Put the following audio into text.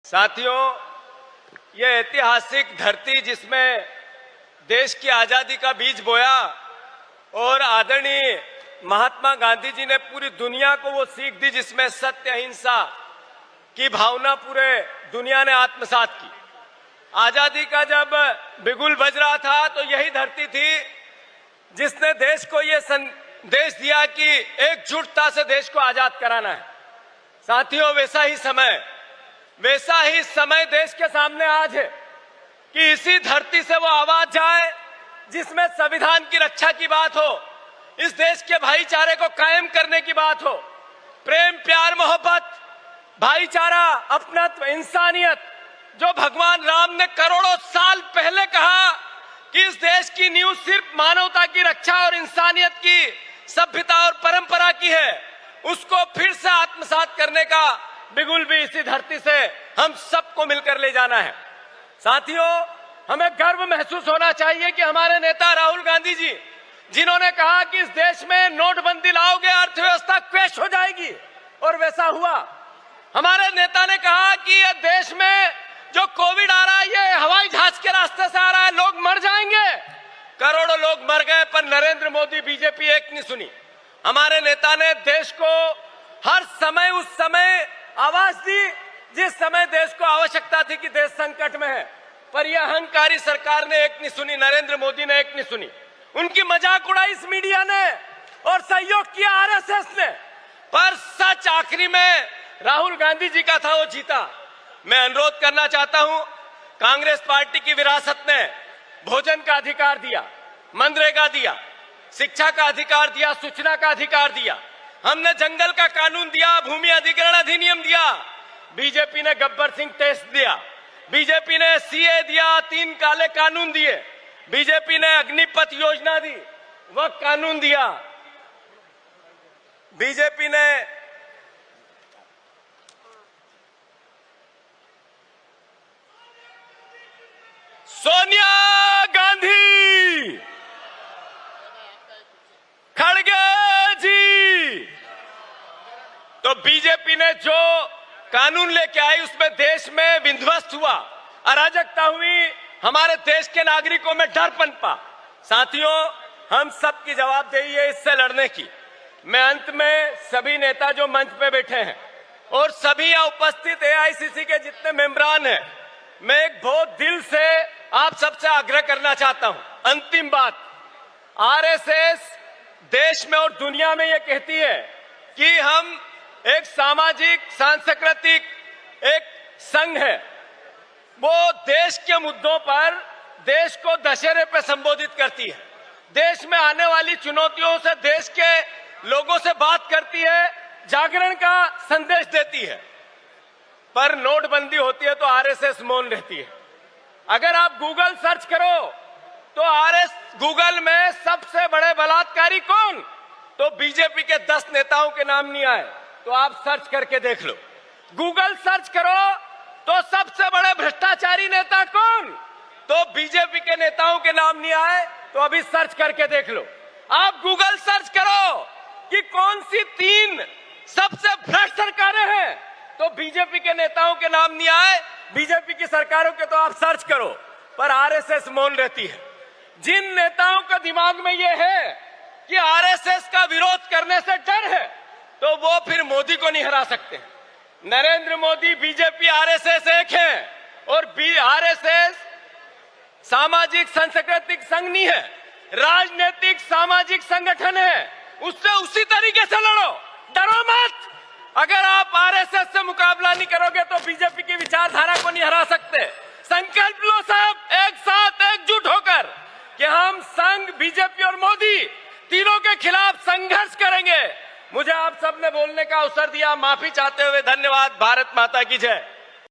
साथियों, ये ऐतिहासिक धरती जिसमें देश की आजादी का बीज बोया और आदरणीय महात्मा गांधी जी ने पूरी दुनिया को वो सीख दी जिसमें सत्य अहिंसा की भावना पूरे दुनिया ने आत्मसात की। आजादी का जब बिगुल बज रहा था तो यही धरती थी जिसने देश को ये संदेश दिया कि एकजुटता से देश को आजाद कराना है। साथियों, वैसा ही समय देश के सामने आज है कि इसी धरती से वो आवाज जाए जिसमें संविधान की रक्षा की बात हो, इस देश के भाईचारे को कायम करने की बात हो, प्रेम प्यार मोहब्बत भाईचारा अपनत्व इंसानियत, जो भगवान राम ने करोड़ों साल पहले कहा कि इस देश की नींव सिर्फ मानवता की रक्षा और इंसानियत की सभ्यता और परंपरा की है, उसको फिर से आत्मसात करने का बिगुल भी इसी धरती से हम सबको मिलकर ले जाना है। साथियों, हमें गर्व महसूस होना चाहिए कि हमारे नेता राहुल गांधी जी, जिन्होंने कहा कि इस देश में नोटबंदी लाओगे अर्थव्यवस्था क्रैश हो जाएगी, और वैसा हुआ। हमारे नेता ने कहा कि ये देश में जो कोविड आ रहा है ये हवाई जहाज के रास्ते से आ रहा है, लोग मर जाएंगे। करोड़ों लोग मर गए पर नरेंद्र मोदी बीजेपी एक नहीं सुनी। हमारे नेता ने देश को हर समय उस समय आवाज दी जिस समय देश को आवश्यकता थी कि देश संकट में है, पर यह अहंकारी सरकार ने एक नहीं सुनी, नरेंद्र मोदी ने एक नहीं सुनी। उनकी मजाक उड़ाई इस मीडिया ने और सहयोग किया आरएसएस ने, पर सच आखिरी में राहुल गांधी जी का था, वो जीता। मैं अनुरोध करना चाहता हूं, कांग्रेस पार्टी की विरासत ने भोजन का अधिकार दिया, मनरेगा दिया, शिक्षा का अधिकार दिया, सूचना का अधिकार दिया, हमने जंगल का कानून दिया, भूमि अधिग्रहण अधिनियम दिया। बीजेपी ने गब्बर सिंह टेस्ट दिया, बीजेपी ने सीए दिया, 3 काले कानून दिए, बीजेपी ने अग्निपथ योजना दी, वह कानून दिया, बीजेपी ने सोनिया गांधी, खड़गे जी, तो बीजेपी ने जो कानून लेके आई उसमें देश में विध्वस्त हुआ, अराजकता हुई, हमारे देश के नागरिकों में डर पनपा। साथियों, हम सबकी जवाबदेही है इससे लड़ने की। मैं अंत में सभी नेता जो मंच पे बैठे हैं और सभी यहाँ उपस्थित एआईसीसी के जितने मेंबरान हैं, मैं एक बहुत दिल से आप सबसे आग्रह करना चाहता हूं। अंतिम बात, आरएसएस देश में और दुनिया में यह कहती है कि हम एक सामाजिक सांस्कृतिक एक संघ है, वो देश के मुद्दों पर देश को दशहरे पे संबोधित करती है, देश में आने वाली चुनौतियों से देश के लोगों से बात करती है, जागरण का संदेश देती है, पर नोटबंदी होती है तो आरएसएस मौन रहती है। अगर आप गूगल सर्च करो तो गूगल में सबसे बड़े बलात्कारी कौन, तो बीजेपी के 10 नेताओं के नाम नहीं आए, तो आप सर्च करके देख लो। गूगल सर्च करो तो सबसे बड़े भ्रष्टाचारी नेता कौन, तो बीजेपी के नेताओं के नाम नहीं आए, तो अभी सर्च करके देख लो। आप गूगल सर्च करो कि कौन सी 3 सबसे भ्रष्ट सरकारें हैं, तो बीजेपी के नेताओं के नाम नहीं आए, बीजेपी की सरकारों के तो आप सर्च करो, पर आरएसएस मौन रहती है। जिन नेताओं का दिमाग में यह है कि आरएसएस का विरोध करने से डर है, तो वो फिर मोदी को नहीं हरा सकते। नरेंद्र मोदी, बीजेपी, आरएसएस एक है, और आरएसएस सामाजिक सांस्कृतिक संघ नहीं है, राजनीतिक सामाजिक संगठन है। उससे उसी तरीके से लड़ो, डरो मत। अगर आप आरएसएस से मुकाबला नहीं करोगे तो बीजेपी की विचारधारा को नहीं हरा सकते। संकल्प लो सब, एक साथ एकजुट होकर कि हम संघ, बीजेपी और मोदी तीनों के खिलाफ संघर्ष करेंगे। मुझे आप सबने बोलने का अवसर दिया, माफी चाहते हुए धन्यवाद। भारत माता की जय।